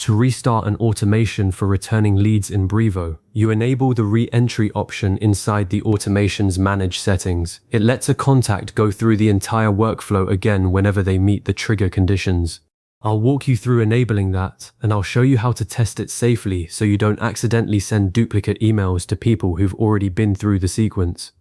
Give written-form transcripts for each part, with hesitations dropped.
To restart an automation for returning leads in Brevo, you enable the re-entry option inside the automation's manage settings. It lets a contact go through the entire workflow again whenever they meet the trigger conditions. I'll walk you through enabling that, and I'll show you how to test it safely so you don't accidentally send duplicate emails to people who've already been through the sequence.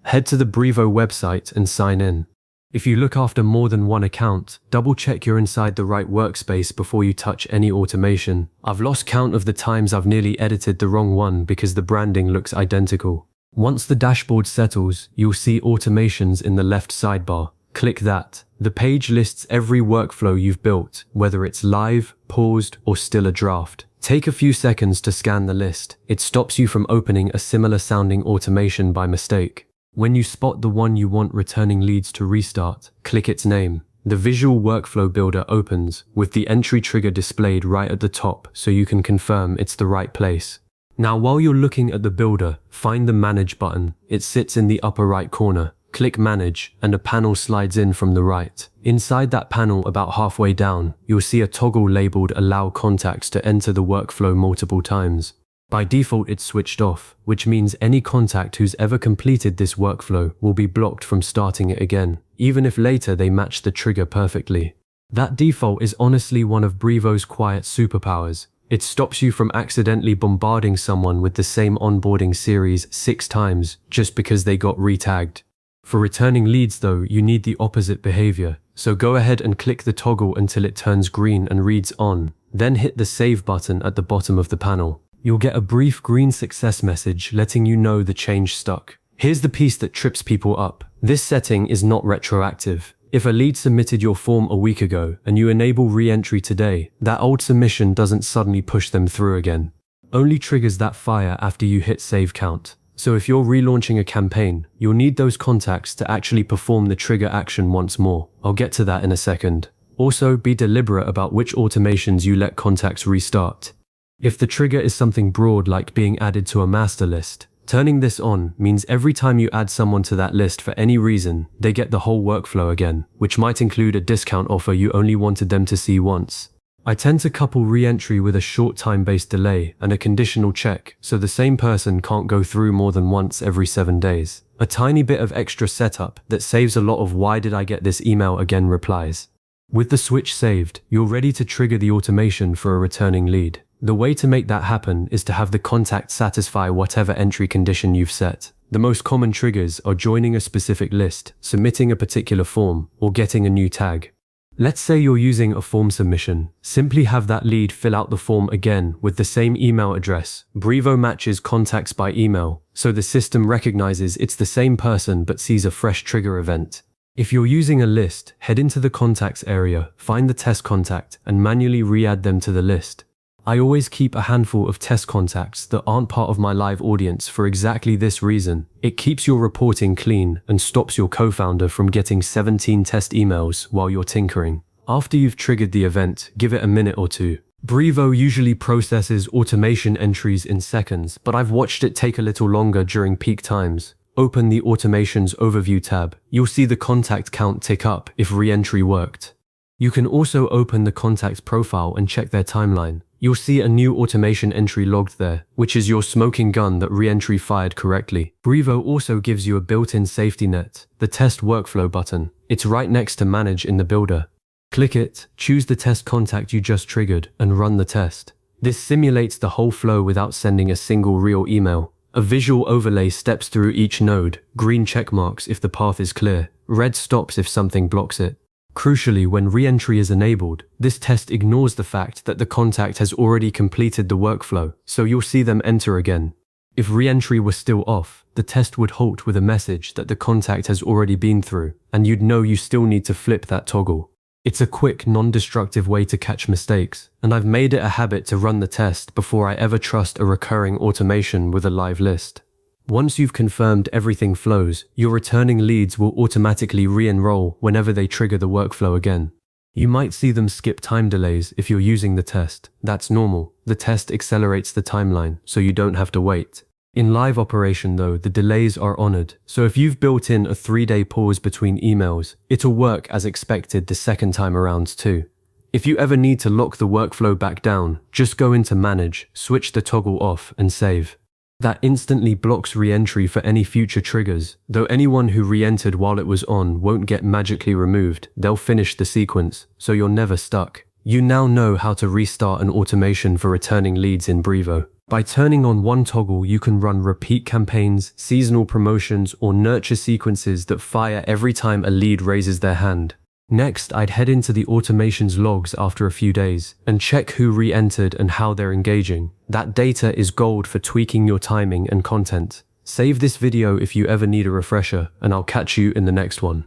Head to the Brevo website and sign in. If you look after more than one account, double check you're inside the right workspace before you touch any automation. I've lost count of the times I've nearly edited the wrong one because the branding looks identical. Once the dashboard settles, you'll see automations in the left sidebar. Click that. The page lists every workflow you've built, whether it's live, paused, or still a draft. Take a few seconds to scan the list. It stops you from opening a similar sounding automation by mistake. When you spot the one you want returning leads to restart, click its name. The visual workflow builder opens, with the entry trigger displayed right at the top so you can confirm it's the right place. Now while you're looking at the builder, find the Manage button. It sits in the upper right corner. Click Manage, and a panel slides in from the right. Inside that panel, about halfway down, you'll see a toggle labeled Allow Contacts to enter the workflow multiple times. By default, it's switched off, which means any contact who's ever completed this workflow will be blocked from starting it again, even if later they match the trigger perfectly. That default is honestly one of Brevo's quiet superpowers. It stops you from accidentally bombarding someone with the same onboarding series 6 times just because they got retagged. For returning leads though, you need the opposite behavior. So go ahead and click the toggle until it turns green and reads on. Then hit the Save button at the bottom of the panel. You'll get a brief green success message letting you know the change stuck. Here's the piece that trips people up. This setting is not retroactive. If a lead submitted your form a week ago and you enable re-entry today, that old submission doesn't suddenly push them through again. Only triggers that fire after you hit save count. So if you're relaunching a campaign, you'll need those contacts to actually perform the trigger action once more. I'll get to that in a second. Also, be deliberate about which automations you let contacts restart. If the trigger is something broad like being added to a master list, turning this on means every time you add someone to that list for any reason, they get the whole workflow again, which might include a discount offer you only wanted them to see once. I tend to couple re-entry with a short time-based delay and a conditional check, so the same person can't go through more than once every 7 days. A tiny bit of extra setup that saves a lot of "why did I get this email again" replies. With the switch saved, you're ready to trigger the automation for a returning lead. The way to make that happen is to have the contact satisfy whatever entry condition you've set. The most common triggers are joining a specific list, submitting a particular form, or getting a new tag. Let's say you're using a form submission. Simply have that lead fill out the form again with the same email address. Brevo matches contacts by email, so the system recognizes it's the same person but sees a fresh trigger event. If you're using a list, head into the contacts area, find the test contact, and manually re-add them to the list. I always keep a handful of test contacts that aren't part of my live audience for exactly this reason. It keeps your reporting clean and stops your co-founder from getting 17 test emails while you're tinkering. After you've triggered the event, give it a minute or two. Brevo usually processes automation entries in seconds, but I've watched it take a little longer during peak times. Open the Automations Overview tab. You'll see the contact count tick up if re-entry worked. You can also open the contact's profile and check their timeline. You'll see a new automation entry logged there, which is your smoking gun that re-entry fired correctly. Brevo also gives you a built-in safety net, the Test Workflow button. It's right next to Manage in the builder. Click it, choose the test contact you just triggered, and run the test. This simulates the whole flow without sending a single real email. A visual overlay steps through each node, green check marks if the path is clear, red stops if something blocks it. Crucially, when re-entry is enabled, this test ignores the fact that the contact has already completed the workflow, so you'll see them enter again. If re-entry was still off, the test would halt with a message that the contact has already been through, and you'd know you still need to flip that toggle. It's a quick, non-destructive way to catch mistakes, and I've made it a habit to run the test before I ever trust a recurring automation with a live list. Once you've confirmed everything flows, your returning leads will automatically re-enroll whenever they trigger the workflow again. You might see them skip time delays if you're using the test. That's normal. The test accelerates the timeline, so you don't have to wait. In live operation though, the delays are honored, so if you've built in a 3-day pause between emails, it'll work as expected the second time around too. If you ever need to lock the workflow back down, just go into Manage, switch the toggle off, and save. That instantly blocks re-entry for any future triggers, though anyone who re-entered while it was on won't get magically removed, they'll finish the sequence, so you're never stuck. You now know how to restart an automation for returning leads in Brevo. By turning on one toggle, you can run repeat campaigns, seasonal promotions, or nurture sequences that fire every time a lead raises their hand. Next, I'd head into the automation's logs after a few days and check who re-entered and how they're engaging. That data is gold for tweaking your timing and content. Save this video if you ever need a refresher, and I'll catch you in the next one.